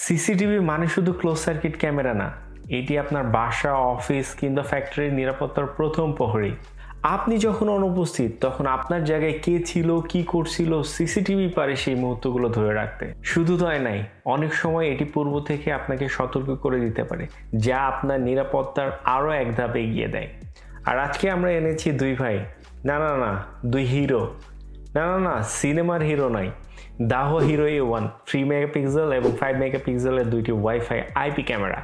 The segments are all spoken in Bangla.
সিসিটিভি মানে শুধু ক্লোজ সার্কিট ক্যামেরা না, এটি আপনার বাসা, অফিস কিংবা ফ্যাক্টরির নিরাপত্তার প্রথম প্রহরী। আপনি যখন অনুপস্থিত তখন আপনার জায়গায় কে ছিল, কি করছিল, সিসিটিভি পারে সেই মুহূর্তগুলো ধরে রাখতে। শুধু তাই নাই, অনেক সময় এটি পূর্ব থেকে আপনাকে সতর্ক করে দিতে পারে, যা আপনার নিরাপত্তার আরও এক ধাপ এগিয়ে দেয়। আর আজকে আমরা এনেছি দুই ভাই, না, দুই হিরো, না, সিনেমার হিরো নয়, দাহো হিরো A1 3 মেগাপিক্সেল এবং 5 মেগাপিক্সেলের দুইটি ওয়াইফাই আইপি ক্যামেরা।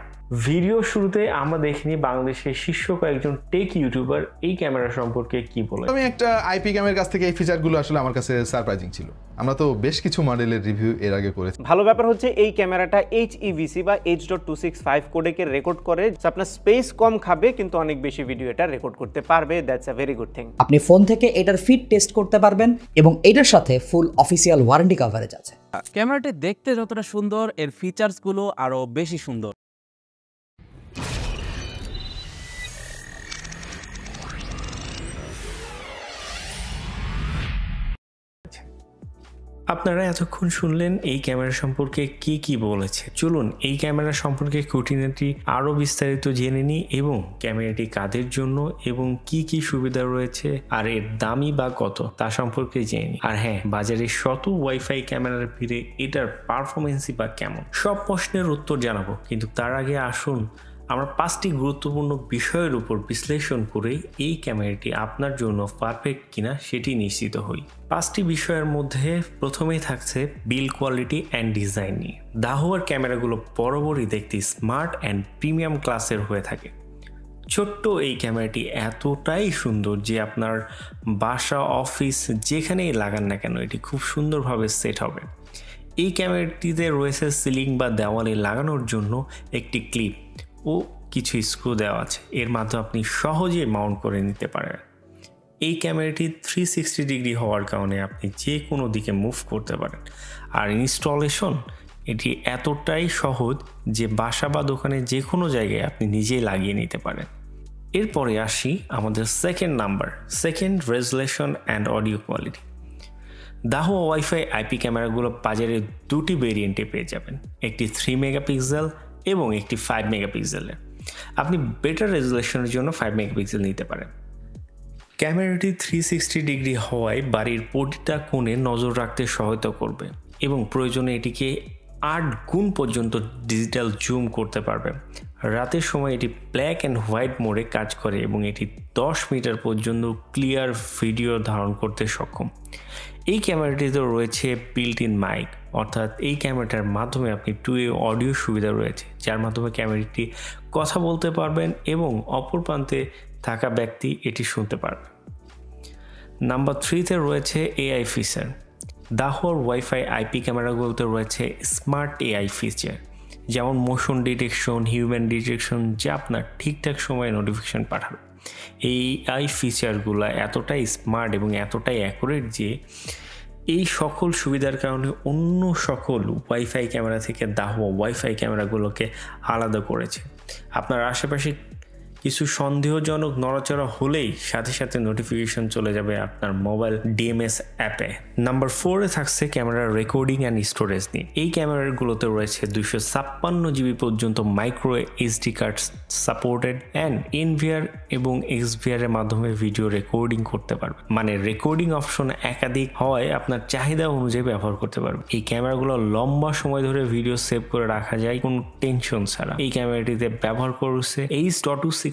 ভিডিও শুরুতে আমরা দেখিনি বাংলাদেশের শীর্ষ কয়েকজন টেক ইউটিউবার এই ক্যামেরা সম্পর্কে কি বলে। আমি একটা আইপি ক্যামেরার কাছ থেকে এই ফিচারগুলো আসলে আমার কাছে সারপ্রাইজিং ছিল। আমরা তো বেশ কিছু মডেলের রিভিউ এর আগে করেছি। ভালো ব্যাপার হচ্ছে এই ক্যামেরাটা HEVC বা H.265 কোডেকে রেকর্ড করে, আপনার স্পেস কম খাবে কিন্তু অনেক বেশি ভিডিও এটা রেকর্ড করতে পারবে। That's a very good thing. আপনি ফোন থেকে এটার ফিট টেস্ট করতে পারবেন এবং এটার সাথে ফুল অফিসিয়াল ওয়ারেন্টি কভারেজ আছে। ক্যামেরাটি দেখতে যতটা সুন্দর, এর ফিচার্সগুলো আরো বেশি সুন্দর। আপনারা এতক্ষণ শুনলেন এই ক্যামেরা সম্পর্কে কি বলেছে। চলুন এই ক্যামেরা সম্পর্কে খুঁটিনাটি আরো বিস্তারিত জেনে নিই এবং ক্যামেরাটি কাদের জন্য এবং কি সুবিধা রয়েছে আর এর দামই বা কত তা সম্পর্কে জেনে নিই। আর হ্যাঁ, বাজারে শত ওয়াইফাই ক্যামেরার ভিড়ে এটার পারফরমেন্সই বা কেমন, সব প্রশ্নের উত্তর জানাবো। কিন্তু তার আগে আসুন আমরা 5টি গুরুত্বপূর্ণ বিষয়ের উপর বিশ্লেষণ করে এই ক্যামেরাটি আপনার জন্য পারফেক্ট কিনা সেটি নিশ্চিত হই। 5টি বিষয়ের মধ্যে প্রথমেই থাকছে বিল্ড কোয়ালিটি অ্যান্ড ডিজাইন নিয়ে। দাহোয়ার ক্যামেরাগুলো বরাবরই দেখতে স্মার্ট অ্যান্ড প্রিমিয়াম ক্লাসের হয়ে থাকে। ছোট্ট এই ক্যামেরাটি এতটাই সুন্দর যে আপনার বাসা, অফিস যেখানেই লাগান না কেন এটি খুব সুন্দরভাবে সেট হবে। এই ক্যামেরাটিতে রয়েছে সিলিং বা দেওয়ালে লাগানোর জন্য একটি ক্লিপ ও কিছু স্ক্রু দেওয়া আছে, এর মাধ্যমে আপনি সহজে মাউন্ট করে নিতে পারেন। এই ক্যামেরাটি 360 ডিগ্রি হওয়ার কারণে আপনি যে কোনো দিকে মুভ করতে পারেন। আর ইনস্টলেশন এটি এতটাই সহজ যে বাসা বা দোকানে যে কোনো জায়গায় আপনি নিজেই লাগিয়ে নিতে পারেন। এরপরে আসি আমাদের second resolution and audio quality. Dahua WiFi IP ক্যামেরাগুলো বাজারে দুটি ভেরিয়েন্টে পেয়ে যাবেন, একটি 3 মেগাপিক্সেল এবং একটি 5 মেগাপিক্সেলের। আপনি বেটার রেজুলেশনের জন্য 5 মেগাপিক্সেল নিতে পারেন। ক্যামেরাটি 360 ডিগ্রি হওয়ায় বাড়ির প্রতিটা কোণে নজর রাখতে সহায়তা করবে এবং প্রয়োজনে এটিকে 8 গুণ পর্যন্ত ডিজিটাল জুম করতে পারবে। রাতের সময় এটি ব্ল্যাক অ্যান্ড হোয়াইট মোডে কাজ করে এবং এটি 10 মিটার পর্যন্ত ক্লিয়ার ভিডিও ধারণ করতে সক্ষম। এই ক্যামেরাটিতে রয়েছে বিল্ট ইন মাইক, অর্থাৎ এই ক্যামেরাটার মাধ্যমে আপনি 2A অডিও সুবিধা রয়েছে, যার মাধ্যমে ক্যামেরাটি কথা বলতে পারবেন এবং অপর প্রান্তে থাকা ব্যক্তি এটি শুনতে পারবে। নাম্বার 3তে রয়েছে AI ফিচার। দাহোর ওয়াইফাই আইপি ক্যামেরাগুলোতে রয়েছে স্মার্ট AI ফিচার, যেমন মোশন ডিটেকশন, হিউম্যান ডিটেকশন, যা আপনার ঠিকঠাক সময়ে নোটিফিকেশন পাঠাবে। এই AI ফিচারগুলো এতটাই স্মার্ট এবং এতটাই অ্যাকুরেট যে এই সকল সুবিধার কারণে অন্য সকল ওয়াইফাই ক্যামেরা থেকে দাহো ওয়াইফাই ক্যামেরাগুলোকে আলাদা করেছে। আপনার আশেপাশে কিছু সন্দেহজনক নড়াচড়া হলেই সাথে সাথে নোটিফিকেশন চলে যাবে আপনার মোবাইল DMS অ্যাপে। নাম্বার 4-এ থাকছে ক্যামেরার রেকর্ডিং অ্যান্ড স্টোরেজ নিয়ে। এই ক্যামেরাগুলোতে রয়েছে 256 GB পর্যন্ত micro SD card supported and NVR এবং XVR এর মাধ্যমে ভিডিও রেকর্ডিং করতে পারবে। মানে রেকর্ডিং অপশন একাধিক হওয়ায় আপনার চাহিদা অনুযায়ী ব্যবহার করতে পারবে। এই ক্যামেরাগুলো লম্বা সময় ধরে ভিডিও সেভ করে রাখা যায় কোনো টেনশন ছাড়া। এই ক্যামেরাটিতে ব্যবহার করছে H.265,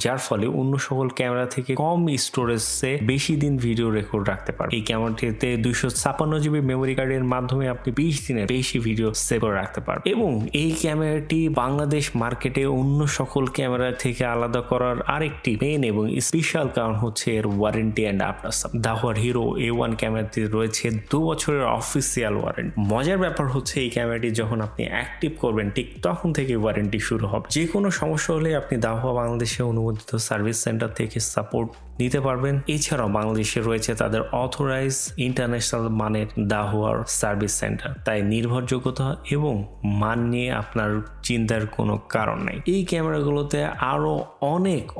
যার ফলে অন্য সকল ক্যামেরা থেকে কম স্টোরেজে বেশি দিন ভিডিও রেকর্ড রাখতে পারবে। এই ক্যামেরাটিতে 256 GB মেমোরি কার্ডের মাধ্যমে আপনি 20 দিনের বেশি ভিডিও সেভ করে রাখতে পারবেন। এবং এই ক্যামেরাটি বাংলাদেশ মার্কেটে অন্য সকল ক্যামেরা থেকে আলাদা করার আরেকটি মেইন এবং স্পেশাল কারণ হচ্ছে এর ওয়ারেন্টি অ্যান্ড আফটার সার্ভিস। দাহোয়ার হিরো A1 ক্যামেরাতে রয়েছে 2 বছরের অফিসিয়াল ওয়ারেন্টি। মজার ব্যাপার হচ্ছে এই ক্যামেরাটি যখন আপনি অ্যাক্টিভ করবেন ঠিক তখন থেকে ওয়ারেন্টি শুরু হবে। যে কোনো সমস্যা হলে আপনি দাহোয়া বাংলাদেশে অনুমোদিত সার্ভিস সেন্টার থেকে সাপোর্ট নিতে পারবেন। এছাড়াও বাংলাদেশে রয়েছে তাদের অথরাইজ ইন্টারন্যাশনাল মানের দাহোয়ার সার্ভিস সেন্টার, তাই নির্ভরযোগ্যতা এবং মান নিয়ে আপনার চিন্তার কোনো কারণ নেই। এই ক্যামেরাগুলোতে আরও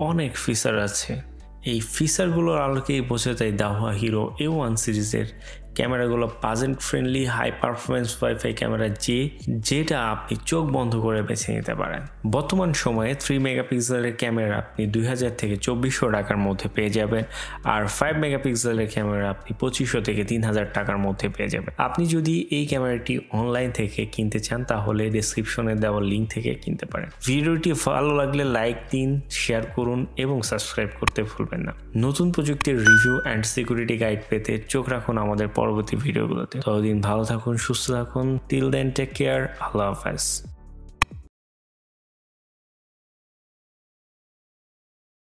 অনেক ফিচার আছে। এই ফিচারগুলোর আলোকেই বোঝা যায় দাহোয়া হিরো A1 সিরিজের ক্যামেরাগুলো budget friendly high performance WiFi camera যেটা আপনি চোখ বন্ধ করে বেছে নিতে পারেন। বর্তমান সময়ে 3 মেগাপিক্সেলের ক্যামেরা আপনি 2000 থেকে 2400 টাকার মধ্যে পেয়ে যাবেন, আর 5 মেগাপিক্সেলের ক্যামেরা আপনি 2500 থেকে 3000 টাকার মধ্যে পেয়ে যাবেন। আপনি যদি এই ক্যামেরাটি অনলাইন থেকে কিনতে চান তাহলে ডেসক্রিপশনে দেওয়া লিঙ্ক থেকে কিনতে পারেন। ভিডিওটি ভালো লাগলে লাইক দিন, শেয়ার করুন এবং সাবস্ক্রাইব করতে ভুলবেন না। নতুন প্রযুক্তির রিভিউ অ্যান্ড সিকিউরিটি গাইড পেতে চোখ রাখুন আমাদের পরবর্তী ভিডিওগুলোতে। ততদিন ভালো থাকুন, সুস্থ থাকুন। টিল দেন টেক কেয়ার, আল্লাহ হাফেজ।